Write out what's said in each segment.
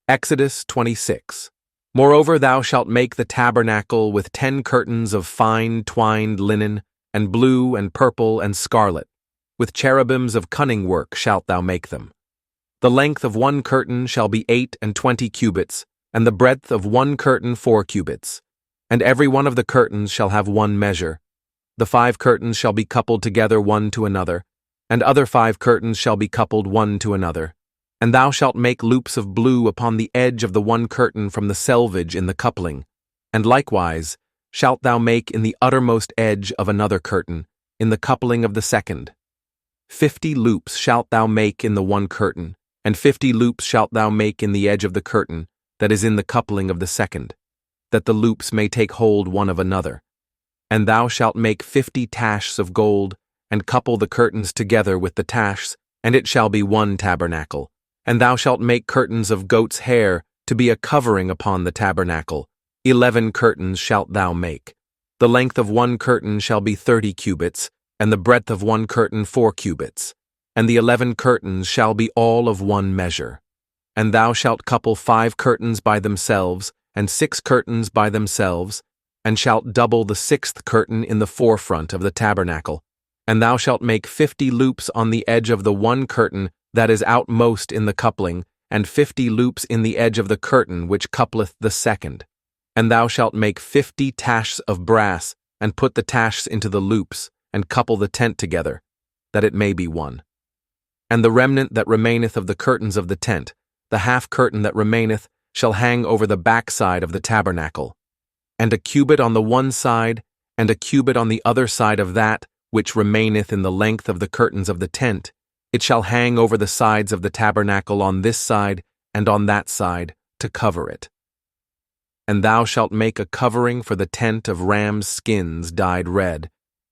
Exodus 26. Moreover, thou shalt make the tabernacle with 10 curtains of fine twined linen, and blue and purple and scarlet. With cherubims of cunning work shalt thou make them. The length of one curtain shall be 28 cubits, and the breadth of one curtain 4 cubits. And every one of the curtains shall have one measure. The 5 curtains shall be coupled together one to another, and other 5 curtains shall be coupled one to another. And thou shalt make loops of blue upon the edge of the one curtain from the selvage in the coupling, and likewise shalt thou make in the uttermost edge of another curtain, in the coupling of the second. 50 loops shalt thou make in the one curtain, and 50 loops shalt thou make in the edge of the curtain that is in the coupling of the second, that the loops may take hold one of another. And thou shalt make 50 tashs of gold, and couple the curtains together with the tashs, and it shall be one tabernacle. And thou shalt make curtains of goat's hair to be a covering upon the tabernacle. 11 curtains shalt thou make. The length of one curtain shall be 30 cubits, and the breadth of one curtain 4 cubits. And the 11 curtains shall be all of one measure. And thou shalt couple 5 curtains by themselves, and 6 curtains by themselves, and shalt double the 6th curtain in the forefront of the tabernacle. And thou shalt make 50 loops on the edge of the one curtain that is outmost in the coupling, and 50 loops in the edge of the curtain which coupleth the second. And thou shalt make 50 tashs of brass, and put the tashs into the loops, and couple the tent together, that it may be one. And the remnant that remaineth of the curtains of the tent, the half curtain that remaineth, shall hang over the backside of the tabernacle. And a cubit on the one side, and a cubit on the other side of that, which remaineth in the length of the curtains of the tent, it shall hang over the sides of the tabernacle on this side and on that side, to cover it. And thou shalt make a covering for the tent of rams' skins dyed red,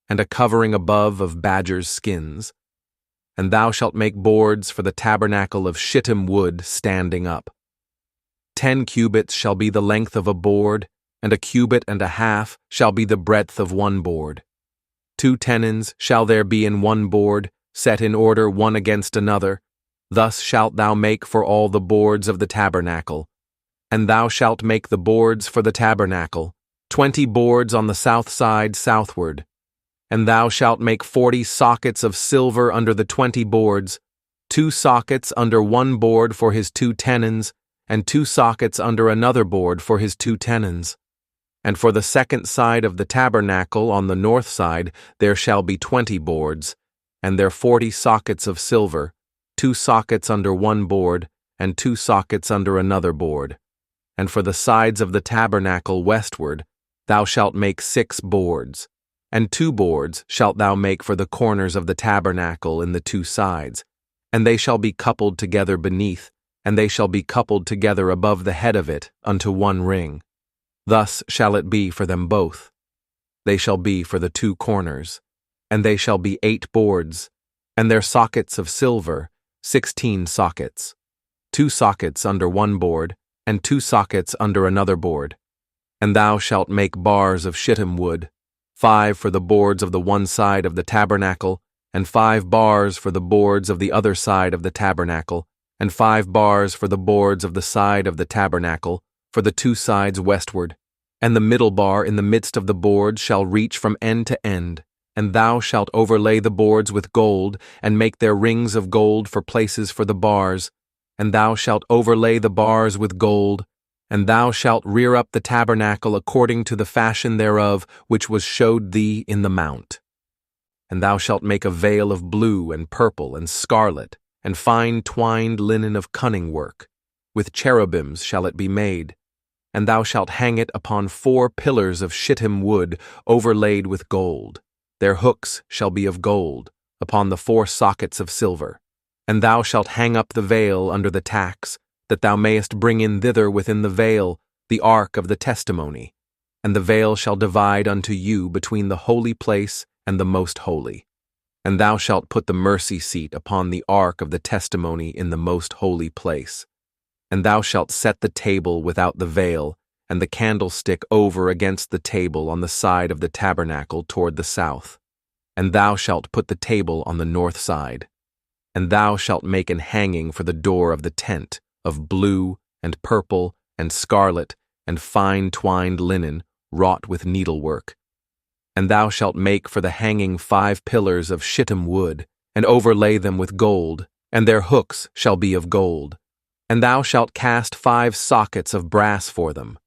and a covering above of badgers' skins. And thou shalt make boards for the tabernacle of shittim wood standing up. 10 cubits shall be the length of a board, and a cubit and a half shall be the breadth of one board. 2 tenons shall there be in one board, set in order one against another. Thus shalt thou make for all the boards of the tabernacle. And thou shalt make the boards for the tabernacle, 20 boards on the south side southward. And thou shalt make 40 sockets of silver under the 20 boards, 2 sockets under one board for his 2 tenons, and 2 sockets under another board for his 2 tenons. And for the second side of the tabernacle on the north side there shall be 20 boards, and their 40 sockets of silver, 2 sockets under one board, and 2 sockets under another board. And for the sides of the tabernacle westward, thou shalt make 6 boards, and 2 boards shalt thou make for the corners of the tabernacle in the 2 sides, and they shall be coupled together beneath, and they shall be coupled together above the head of it unto one ring. Thus shall it be for them both. They shall be for the 2 corners, and they shall be 8 boards, and their sockets of silver, 16 sockets, 2 sockets under one board, and 2 sockets under another board. And thou shalt make bars of shittim wood, 5 for the boards of the one side of the tabernacle, and 5 bars for the boards of the other side of the tabernacle, and 5 bars for the boards of the side of the tabernacle, for the 2 sides westward. And the middle bar in the midst of the boards shall reach from end to end. And thou shalt overlay the boards with gold, and make their rings of gold for places for the bars. And thou shalt overlay the bars with gold, and thou shalt rear up the tabernacle according to the fashion thereof, which was showed thee in the mount. And thou shalt make a veil of blue and purple and scarlet, and fine twined linen of cunning work. With cherubims shall it be made. And thou shalt hang it upon 4 pillars of shittim wood overlaid with gold. Their hooks shall be of gold, upon the 4 sockets of silver. And thou shalt hang up the veil under the tacks, that thou mayest bring in thither within the veil the ark of the testimony. And the veil shall divide unto you between the holy place and the most holy. And thou shalt put the mercy seat upon the ark of the testimony in the most holy place. And thou shalt set the table without the veil, and the candlestick over against the table on the side of the tabernacle toward the south. And thou shalt put the table on the north side. And thou shalt make an hanging for the door of the tent, of blue and purple, and scarlet, and fine twined linen, wrought with needlework. And thou shalt make for the hanging 5 pillars of shittim wood, and overlay them with gold, and their hooks shall be of gold. And thou shalt cast 5 sockets of brass for them,